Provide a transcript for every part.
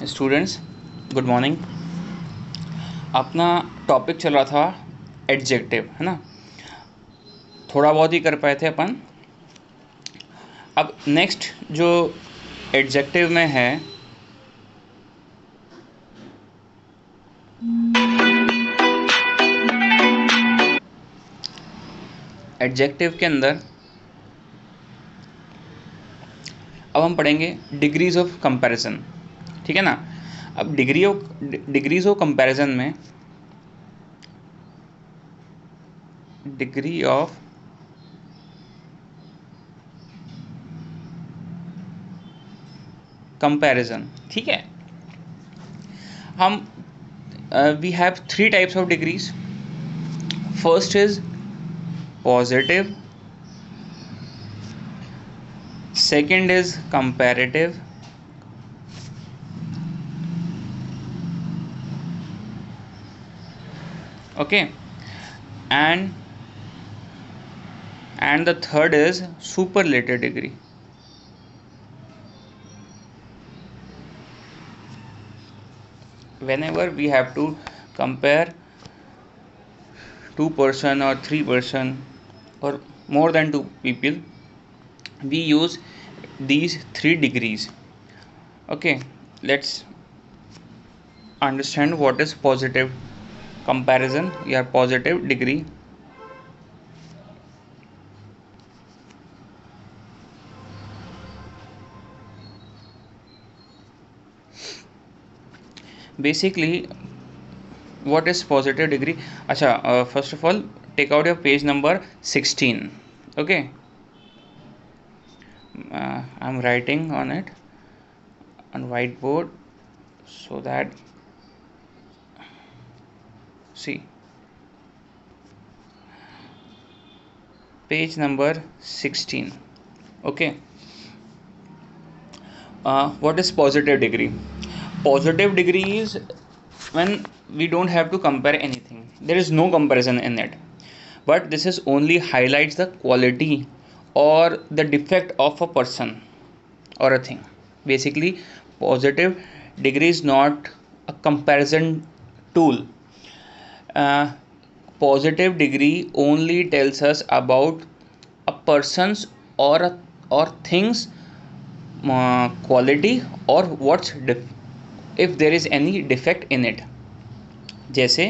Students, good morning. अपना topic चल रहा था एडजेक्टिव, है ना। थोड़ा बहुत ही कर पाए थे अपन। अब नेक्स्ट जो एडजेक्टिव में है, एडजेक्टिव के अंदर अब हम पढ़ेंगे डिग्रीज ऑफ कंपैरिजन। ठीक है ना। अब डिग्रीज ऑफ कंपैरिजन में डिग्री ऑफ कंपैरिजन, ठीक है। हम we have three types of degrees. First is positive, second is comparative, okay, and the third is superlative degree. Whenever we have to compare two person or three person or more than two people, we use these three degrees. Okay, let's understand what is positive comparison or positive degree. Basically, what is positive degree? Acha, first of all, take out your page number 16. Okay, I'm writing on it on whiteboard so that, see, page number 16. Okay, what is positive degree? Positive degree is when we don't have to compare anything, there is no comparison in it, but this is only highlights the quality or the defect of a person or a thing. Basically, positive degree is not a comparison tool. uh, Positive degree only tells us about a person's or things quality or if there is any defect in it. जैसे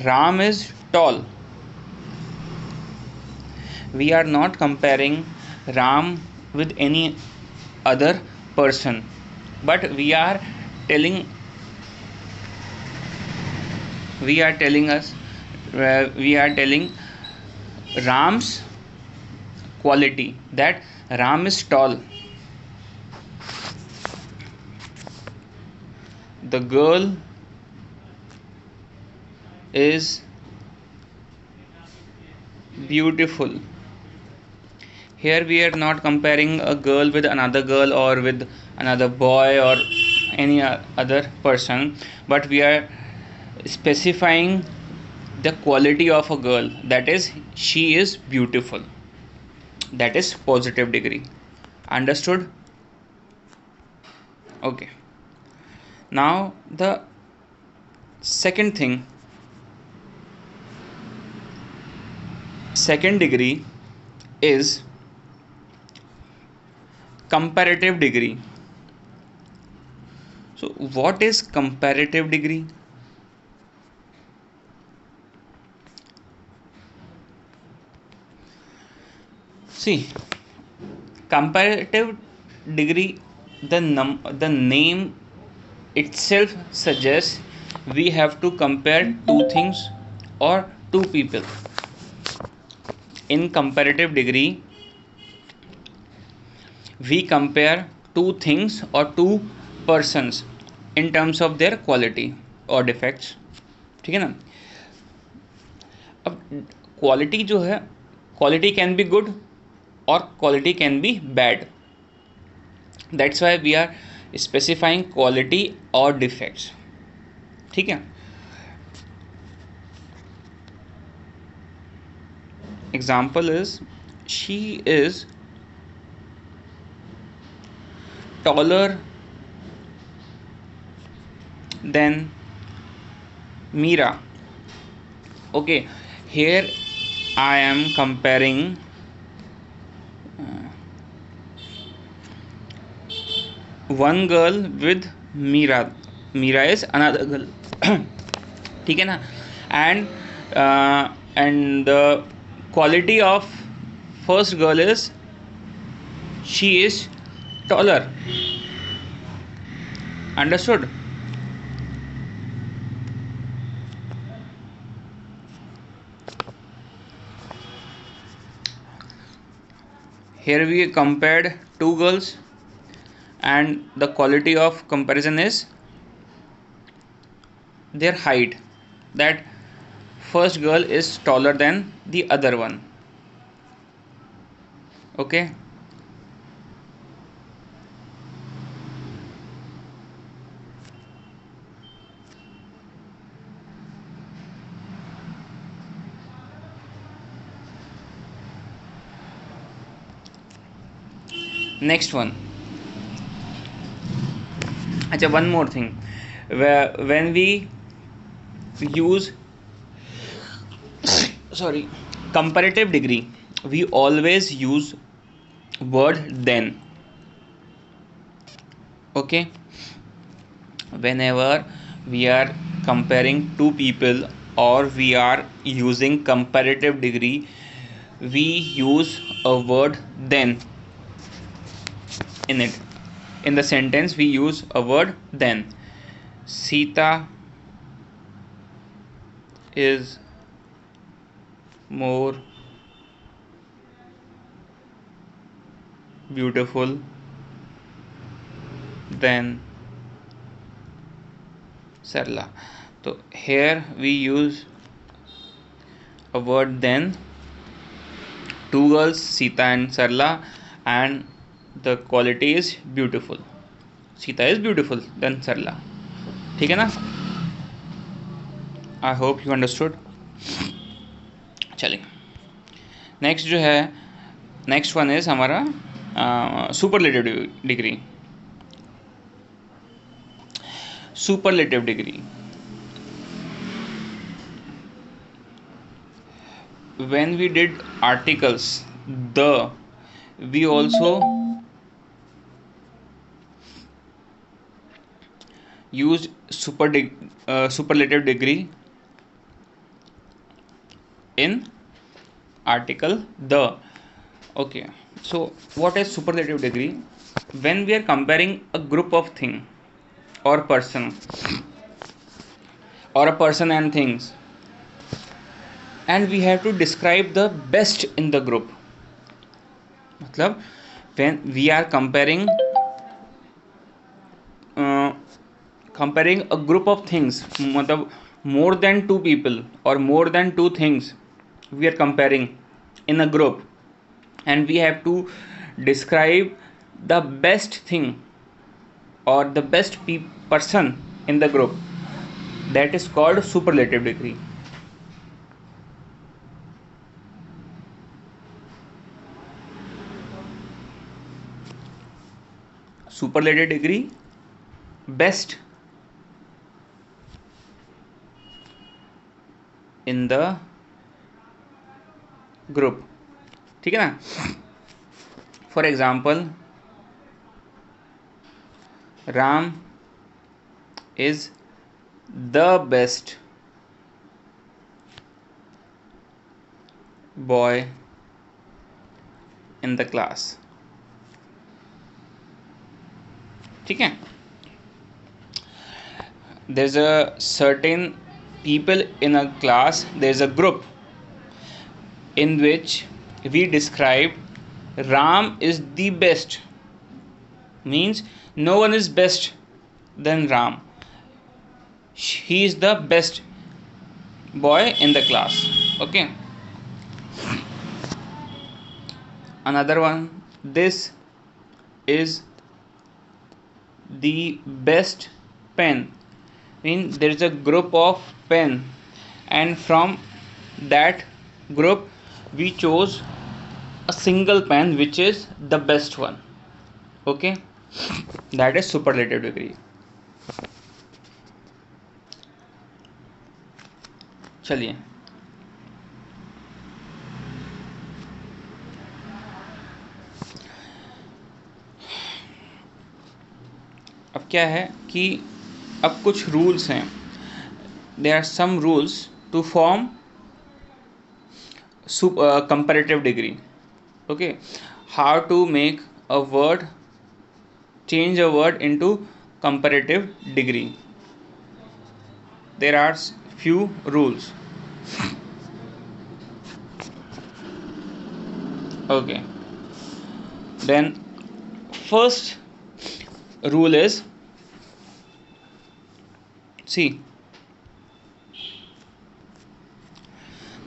Ram is tall. We are not comparing Ram with any other person, but telling us we are telling Ram's quality, that Ram is tall. The girl is beautiful. Here we are not comparing a girl with another girl or with another boy or any other person, but we are specifying the quality of a girl, that is, she is beautiful. That is positive degree. Understood? Okay. Now the second thing, second degree is comparative degree. So what is comparative degree? See, comparative degree, the name itself suggests we have to compare two things or two people. In comparative degree, we compare two things or two persons in terms of their quality or defects. ठीक है ना। अब quality जो है, quality can be good और quality can be bad. That's why we are specifying quality और defects. ठीक है. Example is she is taller than Mira. Okay, here I am comparing one girl with Mira. Mira is another girl. ठीक है ना. And the quality of first girl is she is taller. Understood? Here we compared two girls and the quality of comparison is their height, that first girl is taller than the other one. Okay, next one. Achha, one more thing. When we use comparative degree, we always use word then. Okay, whenever we are comparing two people or we are using comparative degree, we use a word then in it. In the sentence we use a word then. Sita is more beautiful than Sarla. So here we use a word then. Two girls, Sita and Sarla, and the quality is beautiful. Sita is beautiful than Sarla. ठीक है ना. I hope you understood. चलिए next जो है, next one is हमारा superlative degree. Superlative degree, when we did articles the, we also used superlative degree in article the. Okay, so what is superlative degree? When we are comparing a group of thing or person or a person and things, and we have to describe the best in the group. मतलब when we are comparing a group of things, मतलब more than two people or more than two things we are comparing in a group, and we have to describe the best thing or the best person in the group. That is called superlative degree. Superlative degree, best in the group. ठीक है ना. For example, Ram is the best boy in the class. ठीक है. there is a certain people in a class, there is a group in which we describe Ram is the best, means no one is best than Ram, he is the best boy in the class. Okay, another one, this is the best pen, means there is a group of pen and from that group we chose a single pen which is the best one. Okay, That is superlative degree. चलिए, अब क्या है कि अब कुछ rules हैं. There are some rules to form comparative degree. Okay, how to make a word, change a word into comparative degree. There are few rules. Okay, then first rule is, see,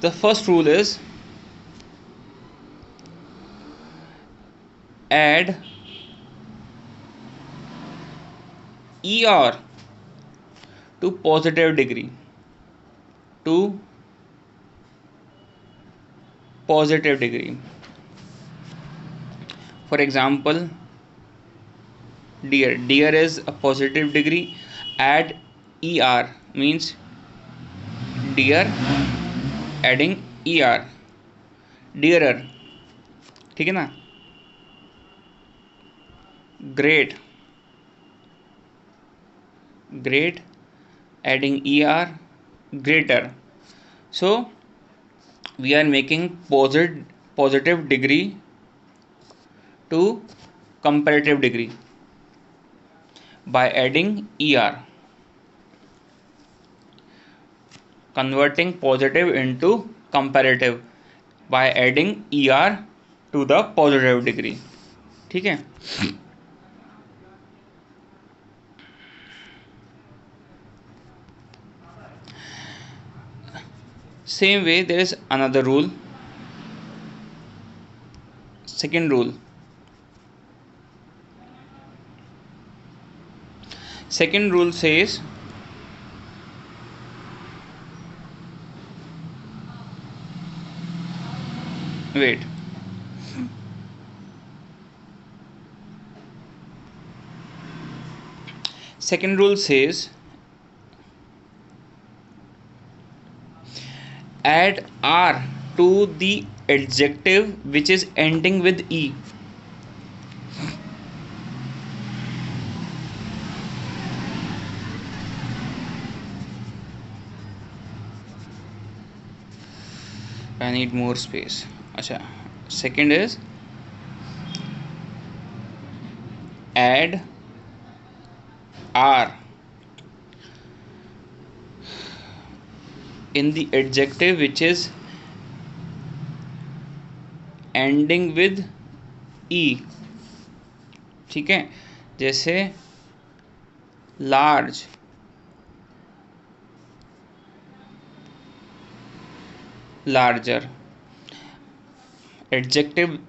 the first rule is add er to positive degree, to positive degree. For example, dear is a positive degree. Add er means dear adding er, dearer. ठीक है ना. great adding er, greater. So we are making positive degree to comparative degree by adding er, converting positive into comparative by adding er to the positive degree. ठीक है. Same way, there is another rule. Second rule says wait, second rule says add r to the adjective which is ending with e. I need more space. अच्छा, second is add r in the adjective which is ending with e. ठीक है, जैसे large, larger. Adjective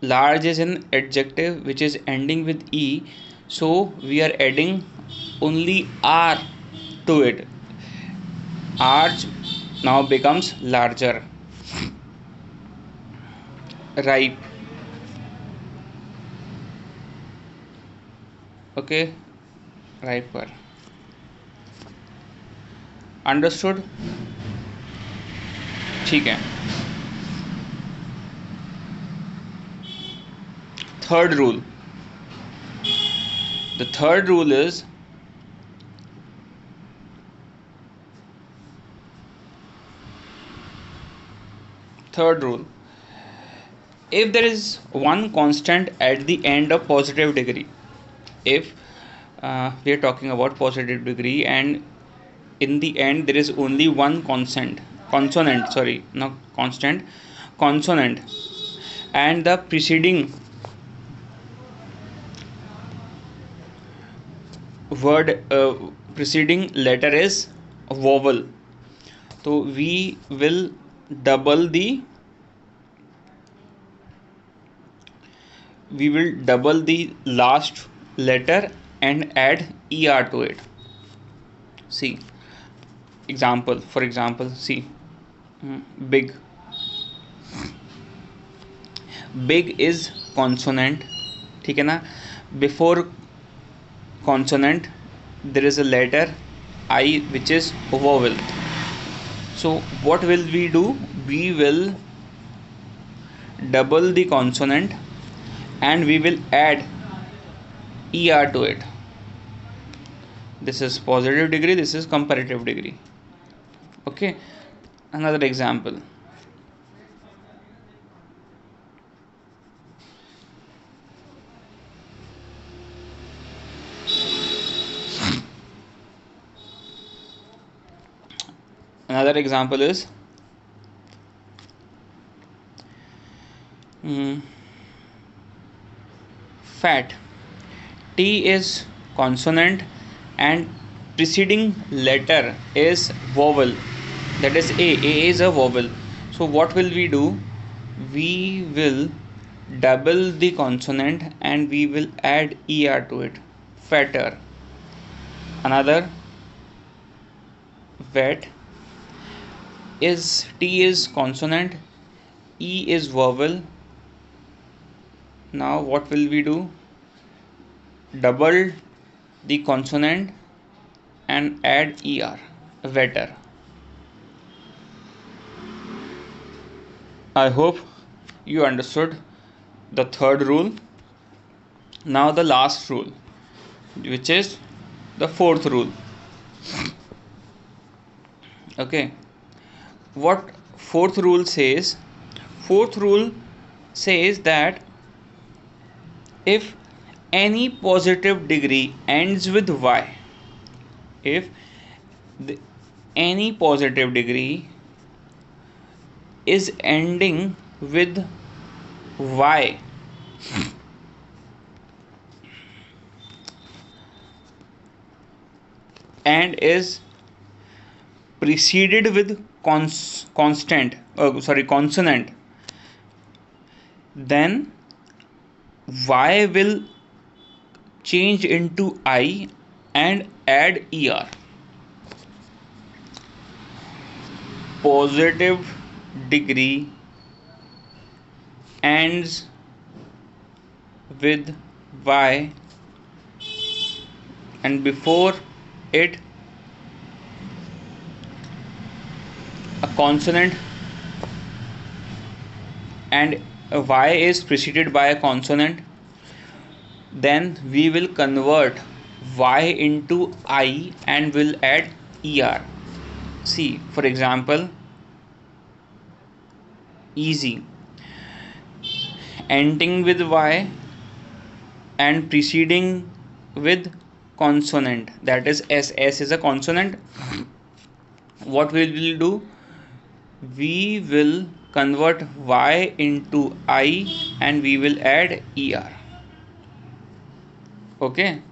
large is an adjective which is ending with e, so we are adding only r to it. Arch now becomes larger. Ripe. Okay, riper. Understood? ठीक है. Third rule. The third rule is if there is one constant at the end of positive degree, if we are talking about positive degree and in the end there is only one consonant, and the preceding preceding letter is vowel, so we will double the last letter and add er to it. See, for example, see, big is consonant, ठीक है ना. before consonant there is a letter I which is vowel. So what will we do? We will double the consonant and we will add er to it. This is positive degree, this is comparative degree. Okay, another example. Another example is fat. T is consonant and preceding letter is vowel, that is A. A is a vowel. So what will we do? We will double the consonant and we will add er to it. Fatter. Another wet is T is consonant, E is vowel. Now what will we do? Double the consonant and add er. Wetter. I hope you understood the third rule. Now the last rule, which is the fourth rule. Okay, what fourth rule says? Fourth rule says that if any positive degree ends with y, if any positive degree is ending with y, and is preceded with consonant, then y will change into I and add er. Positive degree ends with y and before it a consonant, and y is preceded by a consonant, then we will convert y into I and will add er. See, for example, easy, ending with y and preceding with consonant, that is s. S is a consonant. What we will do? We will convert y into I and we will add er. Okay.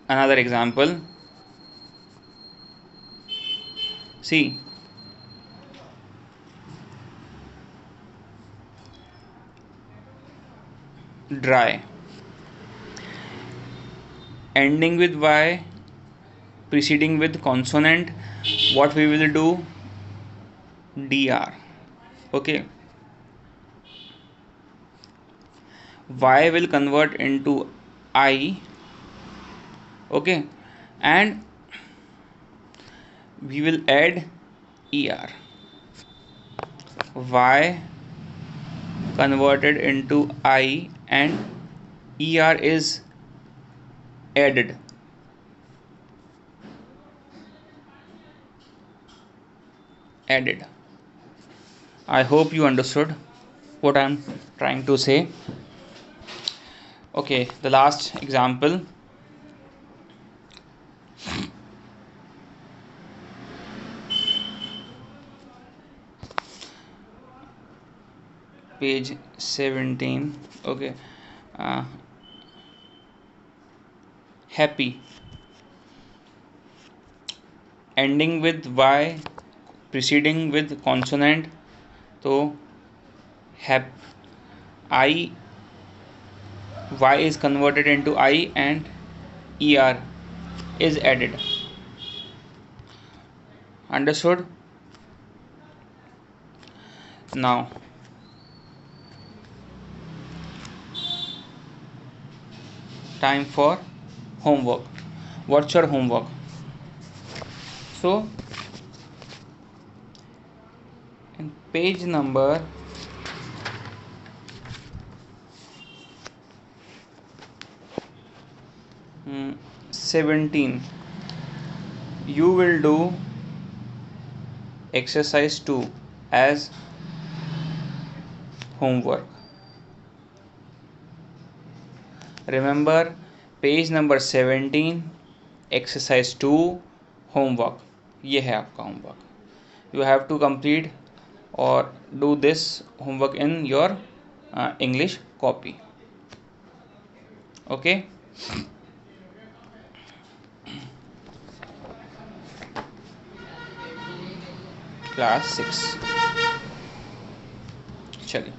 Another example. See, dry, ending with y, preceding with consonant. What we will do? Dr. Okay, y will convert into I. Okay, and we will add er. Y converted into I and er is added. I hope you understood what I am trying to say. Okay, the last example. Page 17. Okay, happy, ending with y, preceding with consonant. So I, y is converted into I and er is added. Understood? Now time for homework. What's your homework? So in page number 17, you will do exercise 2 as homework. Remember, page number 17 exercise 2 homework, ये है आपका homework. You have to complete और do this homework in your English copy. Okay. Class 6. चलिए.